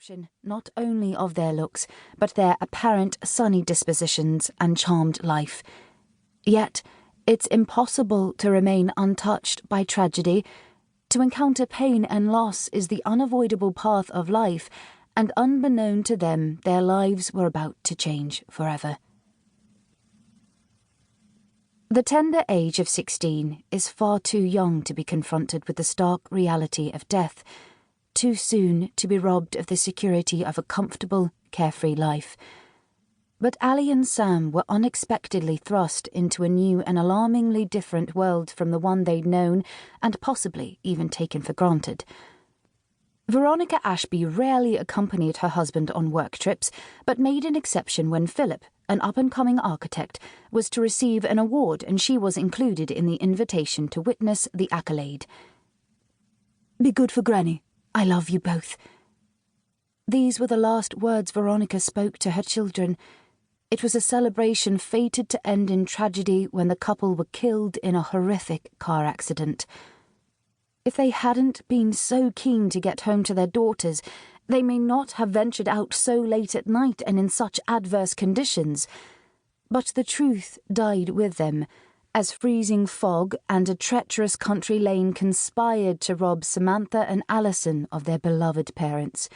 exception not only of their looks, but their apparent sunny dispositions and charmed life. Yet it's impossible to remain untouched by tragedy. To encounter pain and loss is the unavoidable path of life, and unbeknown to them, their lives were about to change forever. The tender age of 16 is far too young to be confronted with the stark reality of death, too soon to be robbed of the security of a comfortable, carefree life. But Ali and Sam were unexpectedly thrust into a new and alarmingly different world from the one they'd known and possibly even taken for granted. Veronica Ashby rarely accompanied her husband on work trips, but made an exception when Philip, an up-and-coming architect, was to receive an award, and she was included in the invitation to witness the accolade. "Be good for Granny. I love you both." These were the last words Veronica spoke to her children. It was a celebration fated to end in tragedy when the couple were killed in a horrific car accident. If they hadn't been so keen to get home to their daughters, they may not have ventured out so late at night and in such adverse conditions. But the truth died with them, as freezing fog and a treacherous country lane conspired to rob Samantha and Alison of their beloved parents.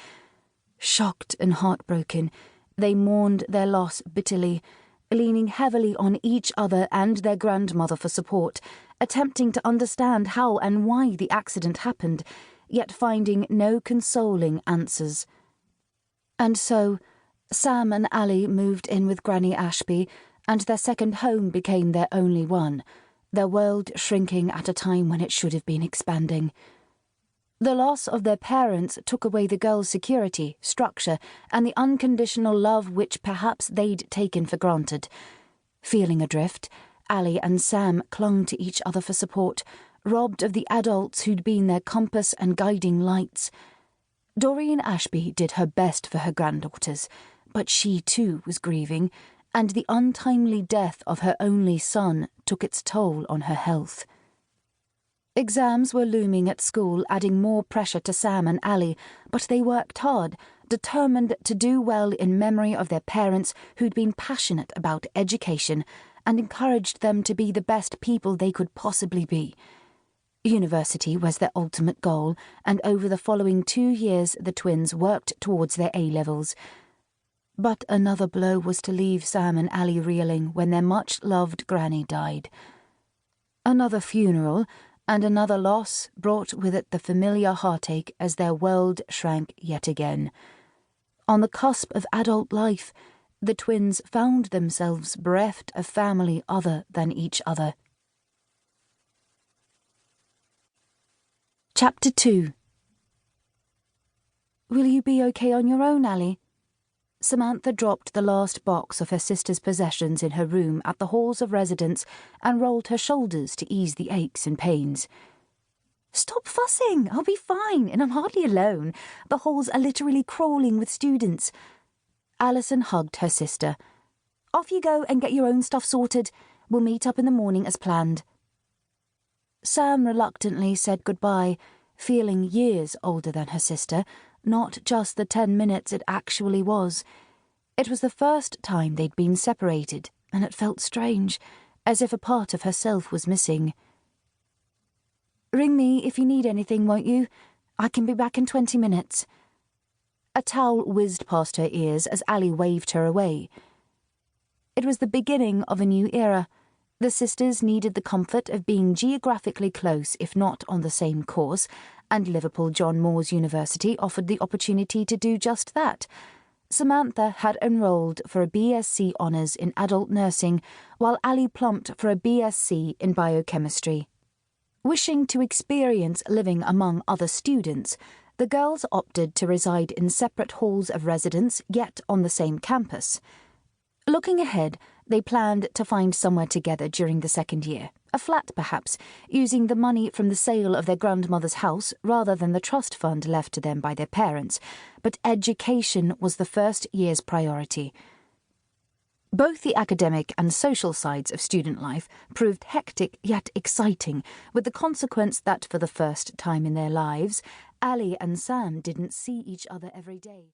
Shocked and heartbroken, they mourned their loss bitterly, leaning heavily on each other and their grandmother for support, attempting to understand how and why the accident happened, yet finding no consoling answers. And so, Sam and Ali moved in with Granny Ashby, and their second home became their only one, their world shrinking at a time when it should have been expanding. The loss of their parents took away the girls' security, structure, and the unconditional love which perhaps they'd taken for granted. Feeling adrift, Ali and Sam clung to each other for support, robbed of the adults who'd been their compass and guiding lights. Doreen Ashby did her best for her granddaughters, but she too was grieving, and the untimely death of her only son took its toll on her health. Exams were looming at school, adding more pressure to Sam and Ali, but they worked hard, determined to do well in memory of their parents who'd been passionate about education and encouraged them to be the best people they could possibly be. University was their ultimate goal, and over the following 2 years the twins worked towards their A-levels. But another blow was to leave Sam and Ali reeling when their much-loved granny died. Another funeral, and another loss brought with it the familiar heartache as their world shrank yet again. On the cusp of adult life, the twins found themselves bereft of family other than each other. Chapter 2. "Will you be okay on your own, Ali?" Samantha dropped the last box of her sister's possessions in her room at the halls of residence and rolled her shoulders to ease the aches and pains. "Stop fussing, I'll be fine, and I'm hardly alone. The halls are literally crawling with students." Alison hugged her sister. "Off you go and get your own stuff sorted. We'll meet up in the morning as planned." Sam reluctantly said goodbye, feeling years older than her sister, not just the 10 minutes it actually was. It was the first time they'd been separated, and it felt strange, as if a part of herself was missing. "Ring me if you need anything, won't you? I can be back in 20 minutes. A towel whizzed past her ears as Ali waved her away. It was the beginning of a new era. The sisters needed the comfort of being geographically close, if not on the same course, and Liverpool John Moores University offered the opportunity to do just that. Samantha had enrolled for a BSc Honours in adult nursing, while Ali plumped for a BSc in biochemistry. Wishing to experience living among other students, the girls opted to reside in separate halls of residence, yet on the same campus. Looking ahead, they planned to find somewhere together during the second year, a flat perhaps, using the money from the sale of their grandmother's house rather than the trust fund left to them by their parents, but education was the first year's priority. Both the academic and social sides of student life proved hectic yet exciting, with the consequence that for the first time in their lives, Ali and Sam didn't see each other every day.